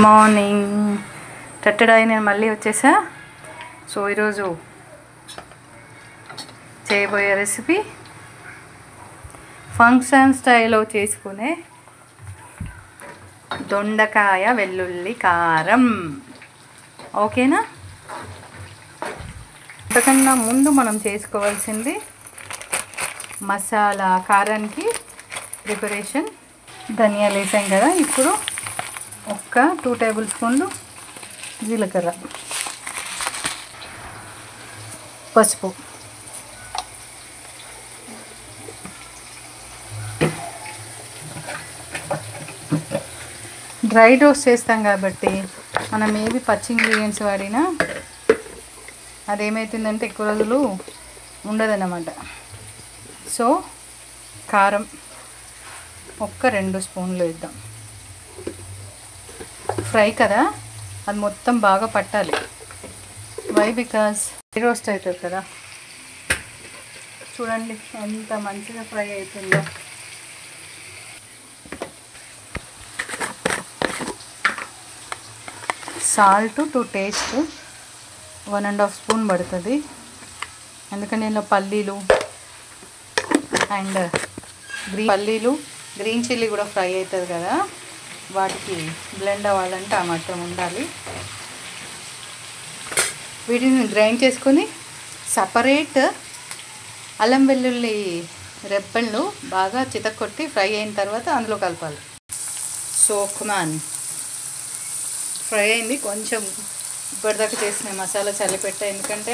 Morning టట్టడాయి నేను మళ్ళీ వచ్చేసా. సో ఈరోజు చేయబోయే రెసిపీ ఫంక్షన్ స్టైల్లో చేసుకునే దొండకాయ వెల్లుల్లి కారం. ఓకేనా? అంతకన్నా ముందు మనం చేసుకోవాల్సింది మసాలా కారానికి ప్రిపరేషన్. ధనియాలు వేసాం కదా, ఇప్పుడు ఒక్క 2 టేబుల్ స్పూన్లు జీలకర్ర, పసుపు, డ్రై రోస్ట్ చేస్తాం కాబట్టి మనం ఏవి పచ్చి ఇంగ్రీడియంట్స్ వాడినా అదేమవుతుందంటే ఎక్కువ రోజులు ఉండదన్నమాట. సో కారం ఒక్క 2 స్పూన్లు వేద్దాం. ఫ్రై కదా, అది మొత్తం బాగా పట్టాలి. వై? బికాజ్ డ్రై రోస్ట్ అవుతుంది కదా. చూడండి ఎంత మంచిగా ఫ్రై అవుతుందో. సాల్ట్ టు టేస్ట్ 1.5 స్పూన్ పడుతుంది. ఎందుకంటే నేను పల్లీలు అండ్ గ్రీన్ చిల్లీ కూడా ఫ్రై అవుతుంది కదా, వాటికి బ్లెండ్ అవ్వాలంటే ఆ మాత్రం ఉండాలి. వీటిని గ్రైండ్ చేసుకొని సపరేట్ అల్లం వెల్లుల్లి రెబ్బలను బాగా చితక్కొట్టి ఫ్రై అయిన తర్వాత అందులో కలపాలి. సో కమాన్, ఫ్రై అయింది. కొంచెం ఇప్పటిదాకా చేసిన మసాలా చల్లిపెట్టా, ఎందుకంటే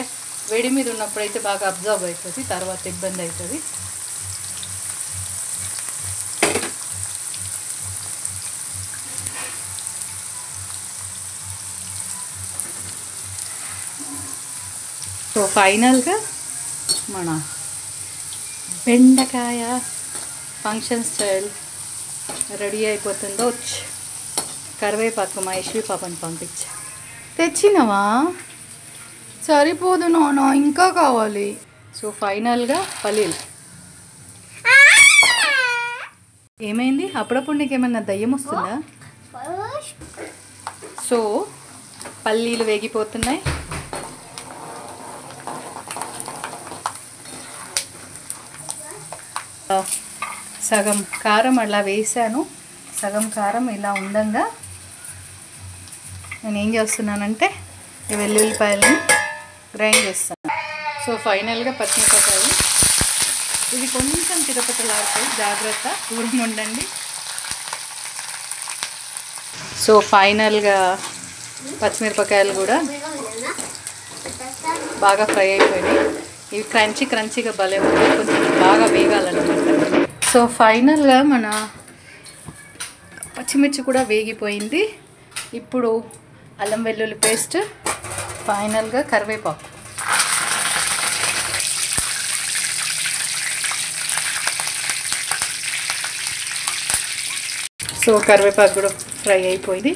వేడి మీద ఉన్నప్పుడైతే బాగా అబ్జర్వ్ అవుతుంది, తర్వాత ఇబ్బంది అవుతుంది. సో ఫైనల్గా మన బెండకాయ ఫంక్షన్ స్టైల్ రెడీ అయిపోతుందో. కరివేపాకు మా యశ్వి పాపని పంపించా. తెచ్చినవా? సరిపోదు నాన్న, ఇంకా కావాలి. సో ఫైనల్గా పల్లీలు. ఏమైంది? అప్పుడప్పుడు నీకు ఏమన్నా దయ్యం వస్తుందా? సో పల్లీలు వేగిపోతున్నాయి. సగం కారం అలా వేసాను. సగం కారం ఇలా ఉండంగా నేను ఏం చేస్తున్నానంటే ఈ వెల్లుల్లిపాయలని గ్రైండ్ చేస్తాను. సో ఫైనల్గా పచ్చిమిరపకాయలు, ఇవి కొంచెం చిరపటలాడతాయి, జాగ్రత్త, దూరం ఉండండి. సో ఫైనల్గా పచ్చిమిరపకాయలు కూడా బాగా ఫ్రై అయిపోయినాయి. ఇవి క్రంచీగా భలే ఉంటాయి, కొంచెం బాగా వేగాలన్నమాట. సో ఫైనల్గా మన పచ్చిమిర్చి కూడా వేగిపోయింది. ఇప్పుడు అల్లం వెల్లుల్లి పేస్ట్, ఫైనల్గా కరివేపాకు. సో కరివేపాకు కూడా ఫ్రై అయిపోయింది.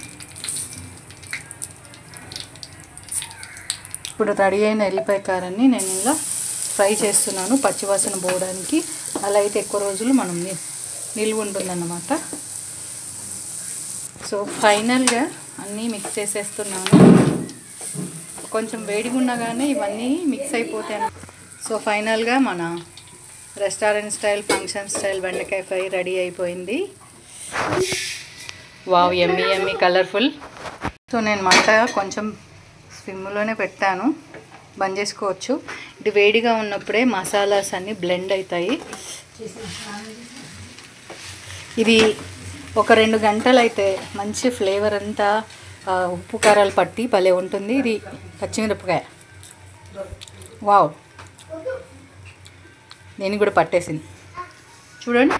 ఇప్పుడు రెడీ అయిన ఎల్లిపాయ కారాన్ని నేను ఇలా ఫ్రై చేస్తున్నాను, పచ్చివాసన పోవడానికి. అలా అయితే ఎక్కువ రోజులు మనం నిల్వ ఉంటుందన్నమాట. సో ఫైనల్గా అన్నీ మిక్స్ చేసేస్తున్నాను. కొంచెం వేడిగా ఉండగానే ఇవన్నీ మిక్స్ అయిపోతాయి. సో ఫైనల్గా మన రెస్టారెంట్ స్టైల్ ఫంక్షన్ స్టైల్ బెండకాయ ఫ్రై రెడీ అయిపోయింది. వావ్, యమ్మీ యమ్మీ, కలర్ఫుల్. సో నేను మంట కొంచెం స్విమ్లోనే పెట్టాను, బంద్ చేసుకోవచ్చు. ఇది వేడిగా ఉన్నప్పుడే మసాలాస్ అన్నీ బ్లెండ్ అవుతాయి. ఇది ఒక 2 గంటలు అయితే మంచి ఫ్లేవర్ అంతా ఉప్పు కారాలు పట్టి భలే ఉంటుంది. ఇది పచ్చిమిరపకాయ, వావ్, నేను కూడా పట్టేసింది చూడండి.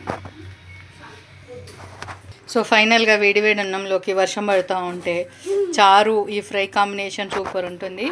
సో ఫైనల్గా వేడి అన్నంలోకి వర్షం పడుతూ ఉంటే చారు, ఈ ఫ్రై కాంబినేషన్ సూపర్ ఉంటుంది.